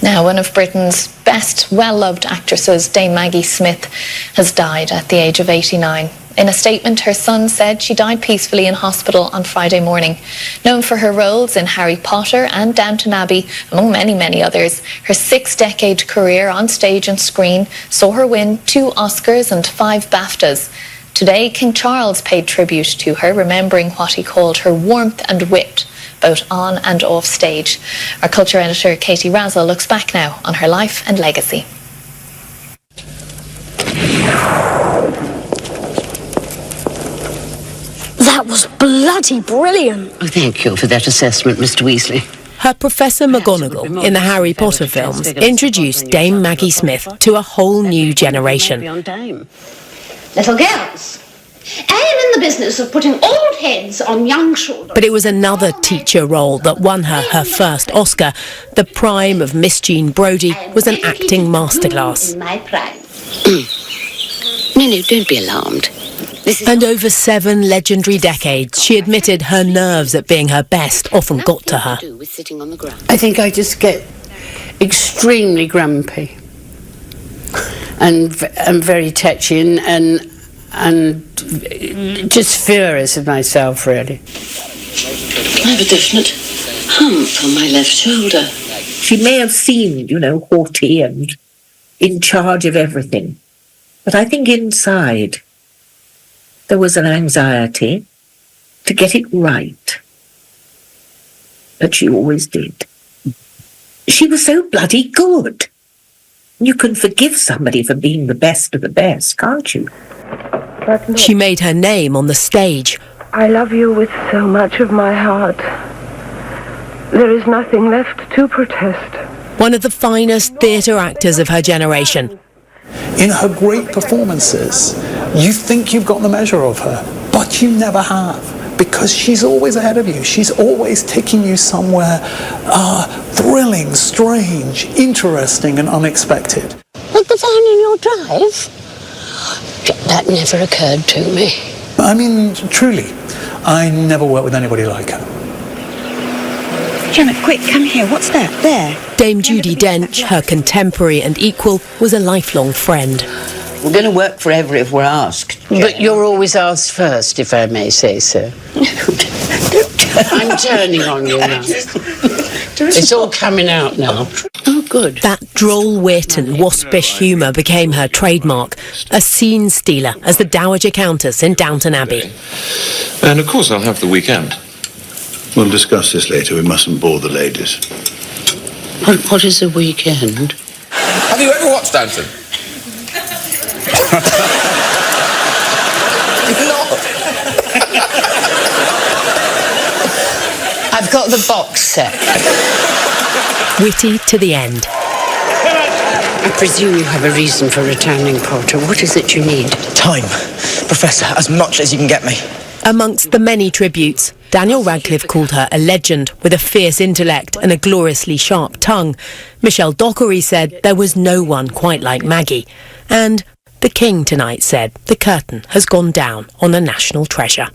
Now, one of Britain's best, well-loved actresses, Dame Maggie Smith, has died at the age of 89. In a statement, her son said she died peacefully in hospital on Friday morning. Known for her roles in Harry Potter and Downton Abbey, among many, many others, her 6-decade career on stage and screen saw her win 2 Oscars and 5 BAFTAs. Today, King Charles paid tribute to her, remembering what he called her warmth and wit, both on and off stage. Our culture editor, Katie Razzle, looks back now on her life and legacy. That was bloody brilliant. Oh, thank you for that assessment, Mr. Weasley. Her Professor McGonagall in the Harry Potter films introduced Dame Maggie Smith to a whole new generation. Little girls, I am in the business of putting old heads on young shoulders. But it was another teacher role that won her first Oscar. The prime of Miss Jean Brodie was an acting masterclass. In my prime. No, don't be alarmed. And over 7 legendary decades, she admitted her nerves at being her best often got to her. I think I just get extremely grumpy and very touchy and just furious of myself, really. I have a definite hump on my left shoulder. She may have seemed, haughty and in charge of everything. But I think inside there was an anxiety to get it right. But she always did. She was so bloody good. You can forgive somebody for being the best of the best, can't you? She made her name on the stage. I love you with so much of my heart. There is nothing left to protest. One of the finest theatre actors of her generation. In her great performances, you think you've got the measure of her, but you never have, because she's always ahead of you. She's always taking you somewhere thrilling, strange, interesting and unexpected. Like the van in your drive? That never occurred to me. I mean, truly, I never worked with anybody like her. Gemma, quick, come here. What's that? There. Dame Judi Dench, her contemporary and equal, was a lifelong friend. We're going to work forever if we're asked. But you're always asked first, if I may say so. I'm turning on you now. It's all coming out now. Oh, good. That droll wit and waspish humour became her trademark, a scene stealer as the Dowager Countess in Downton Abbey. And of course I'll have the weekend. We'll discuss this later. We mustn't bore the ladies. What is a weekend? Have you ever watched Downton? I've got the box set. Witty to the end. I presume you have a reason for returning, Potter. What is it you need? Time. Professor, as much as you can get me. Amongst the many tributes, Daniel Radcliffe called her a legend with a fierce intellect and a gloriously sharp tongue. Michelle Dockery said there was no one quite like Maggie. And the King tonight said the curtain has gone down on a national treasure.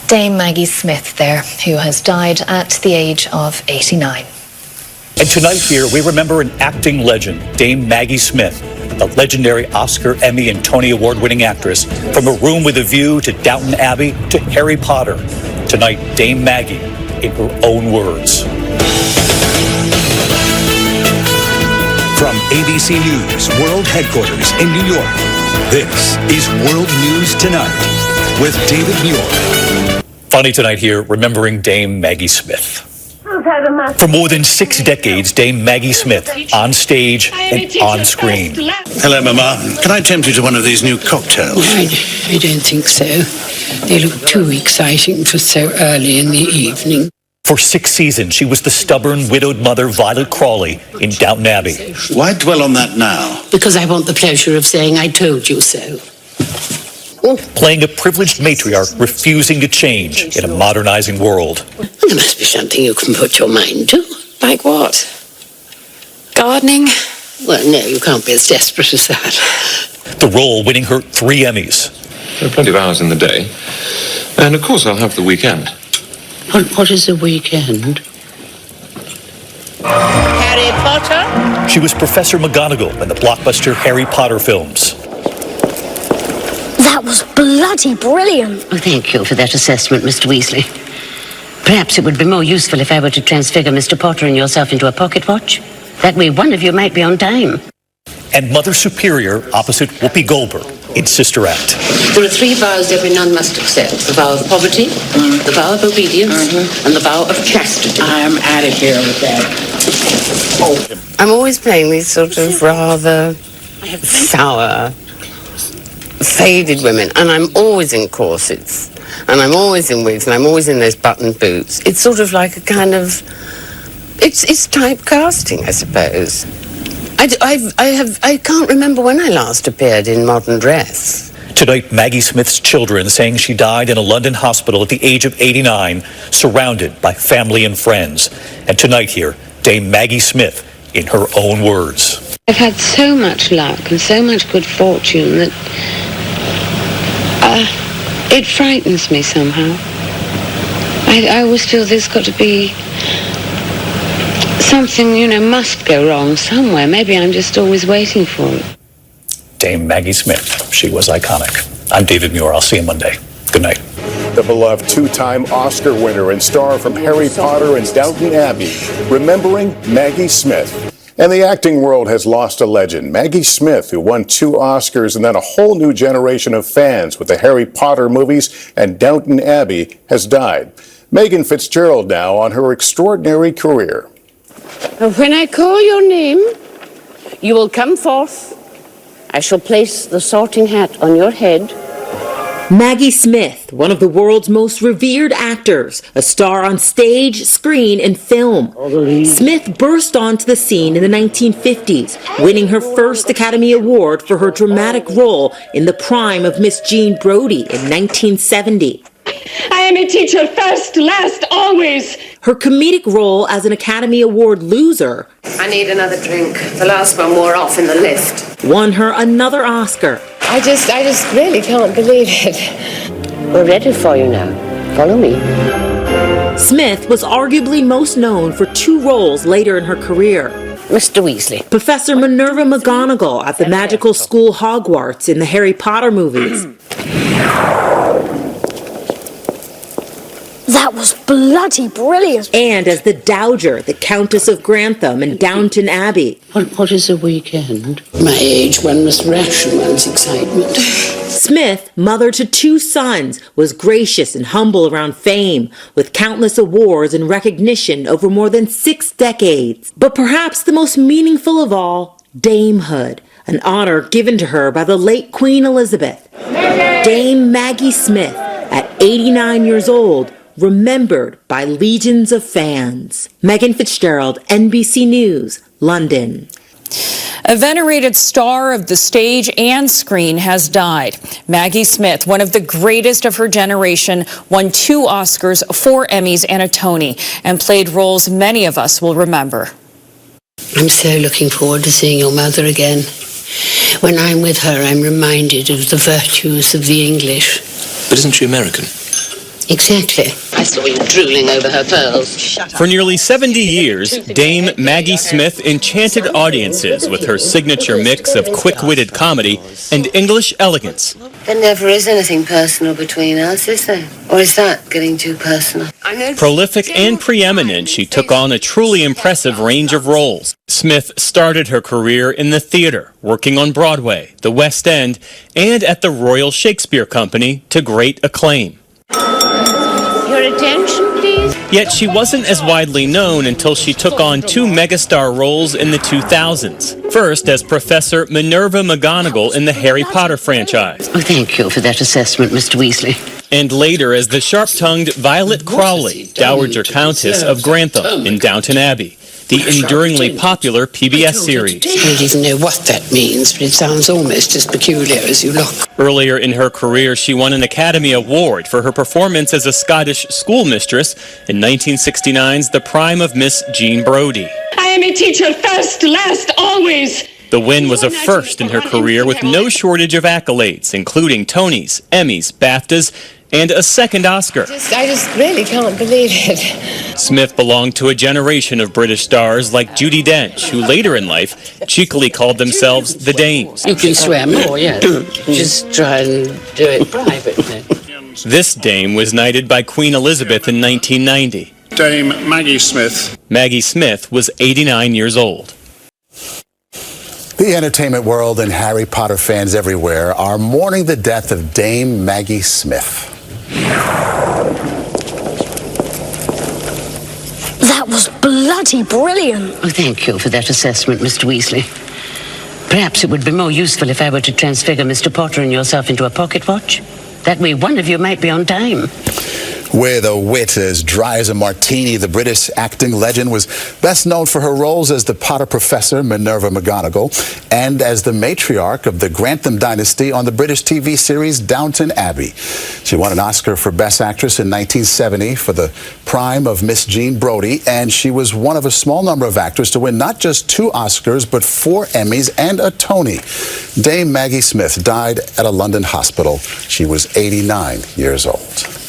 Dame Maggie Smith there, who has died at the age of 89. And tonight here, we remember an acting legend, Dame Maggie Smith, the legendary Oscar, Emmy, and Tony Award-winning actress. From A Room with a View to Downton Abbey to Harry Potter. Tonight, Dame Maggie, in her own words. From ABC News World Headquarters in New York, this is World News Tonight with David Muir. Funny tonight here, remembering Dame Maggie Smith. For more than 6 decades, Dame Maggie Smith, on stage and on screen. Hello, Mama. Can I tempt you to one of these new cocktails? I don't think so. They look too exciting for so early in the evening. For 6 seasons, she was the stubborn, widowed mother Violet Crawley in Downton Abbey. Why dwell on that now? Because I want the pleasure of saying I told you so. Playing a privileged matriarch, refusing to change in a modernizing world. There must be something you can put your mind to. Like what? Gardening? Well, no, you can't be as desperate as that. The role winning her 3 Emmys. There are plenty of hours in the day. And of course I'll have the weekend. What is a weekend? Harry Potter? She was Professor McGonagall in the blockbuster Harry Potter films. That was bloody brilliant. Oh, thank you for that assessment, Mr. Weasley. Perhaps it would be more useful if I were to transfigure Mr. Potter and yourself into a pocket watch. That way one of you might be on time. And Mother Superior opposite Whoopi Goldberg in Sister Act. There are 3 vows every nun must accept. The vow of poverty, the vow of obedience, and the vow of chastity. I'm out of here with that. I'm always playing these sort of rather sour, faded women, and I'm always in corsets, and I'm always in wigs, and I'm always in those button boots. It's sort of like a kind of, it's typecasting, I suppose. I can't remember when I last appeared in modern dress. Tonight, Maggie Smith's children saying she died in a London hospital at the age of 89, surrounded by family and friends. And tonight here, Dame Maggie Smith, in her own words. I've had so much luck and so much good fortune that it frightens me somehow. I always feel there's got to be something, must go wrong somewhere. Maybe I'm just always waiting for it. Dame Maggie Smith, she was iconic. I'm David Muir. I'll see you Monday. Good night. The beloved 2-time Oscar winner and star from Harry Potter and Downton Abbey, remembering Maggie Smith. And the acting world has lost a legend, Maggie Smith, who won 2 Oscars and then a whole new generation of fans with the Harry Potter movies and Downton Abbey has died. Megan Fitzgerald now on her extraordinary career. When I call your name, you will come forth. I shall place the sorting hat on your head. Maggie Smith, one of the world's most revered actors, a star on stage, screen, and film. Smith burst onto the scene in the 1950s, winning her first Academy Award for her dramatic role in the prime of Miss Jean Brodie in 1970. I am a teacher first, last, always. Her comedic role as an Academy Award loser, I need another drink. The last one wore off in the lift. won her another Oscar. I just really can't believe it. We're ready for you now. Follow me. Smith was arguably most known for 2 roles later in her career. Mr. Weasley. Professor Minerva McGonagall at the magical school Hogwarts in the Harry Potter movies. That was bloody brilliant. And as the Dowager, the Countess of Grantham in Downton Abbey. What is a weekend? My age, one must ration one's excitement. Smith, mother to 2 sons, was gracious and humble around fame, with countless awards and recognition over more than 6 decades. But perhaps the most meaningful of all, damehood, an honor given to her by the late Queen Elizabeth. Dame Maggie Smith, at 89 years old, remembered by legions of fans. Megan Fitzgerald, NBC News, London. A venerated star of the stage and screen has died. Maggie Smith, one of the greatest of her generation, won 2 Oscars, 4 Emmys, and a Tony, and played roles many of us will remember. I'm so looking forward to seeing your mother again. When I'm with her, I'm reminded of the virtues of the English. But isn't she American? Exactly. I saw you drooling over her pearls. For nearly 70 years, Dame Maggie Smith enchanted audiences with her signature mix of quick-witted comedy and English elegance. There never is anything personal between us, is there? Or is that getting too personal? Prolific and preeminent, she took on a truly impressive range of roles. Smith started her career in the theater, working on Broadway, the West End, and at the Royal Shakespeare Company to great acclaim. Your attention, please. Yet she wasn't as widely known until she took on 2 megastar roles in the 2000s. First as Professor Minerva McGonagall in the Harry Potter franchise. Oh, thank you for that assessment, Mr. Weasley. And later as the sharp-tongued Violet Crawley, Dowager Countess of Grantham in Downton Abbey, the enduringly popular PBS series. I don't even know what that means, but it sounds almost as peculiar as you look. Earlier in her career, she won an Academy Award for her performance as a Scottish schoolmistress in 1969's The Prime of Miss Jean Brodie. I am a teacher first, last, always. The win was a first in her career with no shortage of accolades, including Tonys, Emmys, BAFTAs, and a second Oscar. I just really can't believe it. Smith belonged to a generation of British stars like Judi Dench, who later in life cheekily called themselves the Dames. You can swear more, yeah. Just try and do it privately. This dame was knighted by Queen Elizabeth in 1990. Dame Maggie Smith. Maggie Smith was 89 years old. The entertainment world and Harry Potter fans everywhere are mourning the death of Dame Maggie Smith. That was bloody brilliant. Oh, thank you for that assessment, Mr. Weasley. Perhaps it would be more useful if I were to transfigure Mr. Potter and yourself into a pocket watch. That way one of you might be on time. With a wit as dry as a martini, the British acting legend was best known for her roles as the Potter professor, Minerva McGonagall, and as the matriarch of the Grantham dynasty on the British TV series Downton Abbey. She won an Oscar for Best Actress in 1970 for the prime of Miss Jean Brodie, and she was one of a small number of actors to win not just 2 Oscars, but 4 Emmys and a Tony. Dame Maggie Smith died at a London hospital. She was 89 years old.